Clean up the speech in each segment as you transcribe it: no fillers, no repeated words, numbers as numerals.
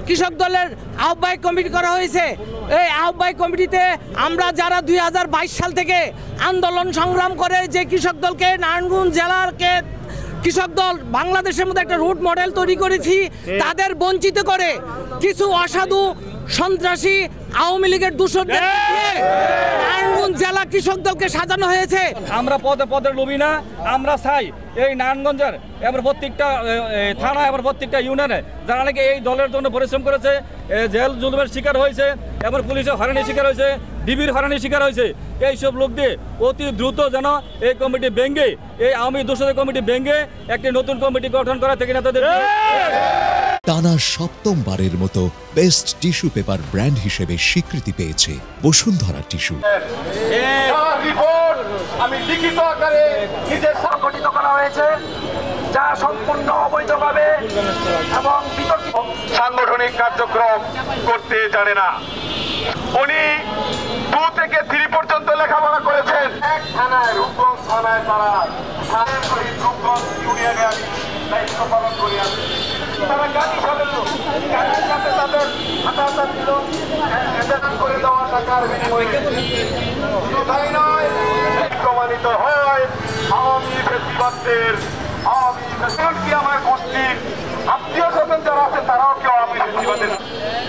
কৃষক দলের আহ্বায়ক কমিটি করা হয়েছে। এই আহ্বায়ক কমিটিতে আমরা যারা 2022 সাল থেকে আন্দোলন সংগ্রাম করে যে কৃষক দলকে নারায়ণগঞ্জ জেলারকে কৃষক দল বাংলাদেশের মধ্যে একটা রুট মডেল তৈরি করেছি, তাদের বঞ্চিত করে কিছু অসাধু সন্ত্রাসী আওয়ামী লীগের দূষণদের নারায়ণগঞ্জ জেলা কৃষক দলকে সাজানো হয়েছে। আমরা পদে পদে লোভী না, আমরা চাই এই নারায়ণগঞ্জের এবার প্রত্যেকটা থানা এবার প্রত্যেকটা ইউনিয়নে যারা নাকি এই দলের জন্য পরিশ্রম করেছে, জেল জুলুমের শিকার হয়েছে, এবার পুলিশের হয়রানির শিকার হয়েছে, ডিবির হয়রানির শিকার হয়েছে, এইসব লোক দিয়ে অতি দ্রুত যেন এই কমিটি ভেঙে, এই আওয়ামী দূষণের কমিটি ভেঙে একটি নতুন কমিটি গঠন করা থেকে না তাদের টানা সপ্তমবারের মতো বেস্ট টিস্যু পেপার ব্র্যান্ড হিসেবে স্বীকৃতি পেয়েছে বসুন্ধরা টিস্যু। আমি লিখিত আকারে নিজের সংগঠিত করা হয়েছে, যা সম্পূর্ণ অবৈধভাবে এবং সাংগঠনিক কার্যক্রম করতে জানে না। উনি 2 থেকে 3 পর্যন্ত লেখাপড়া করেছেন। এক থানায় রূপগঞ্জ থানায় তারা রূপগঞ্জ ইউনিয়নে আমি দায়িত্ব পালন করে আছি। তারা গাড়ি সাজানো, গাড়ির সাথে তাদের হাতাহাত ছিল করে দেওয়া টাকার বিনিময়ে। শুধু তাই নয়, প্রমাণিত হয় আওয়ামী ফেসিবাদদের কি আমার গোষ্ঠীর আত্মীয় স্বজন যারা আছে তারাও কেউ আওয়ামী ফেসিবাদের।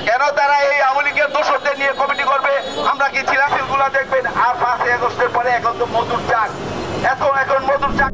কেন তারা এই আওয়ামী লীগের দোষরদের নিয়ে কমিটি করবে? আমরা কি ছিলাম? দেখবেন আর 5 আগস্টের পরে এখন তো মধুর চাক, এখন মধুর চাক।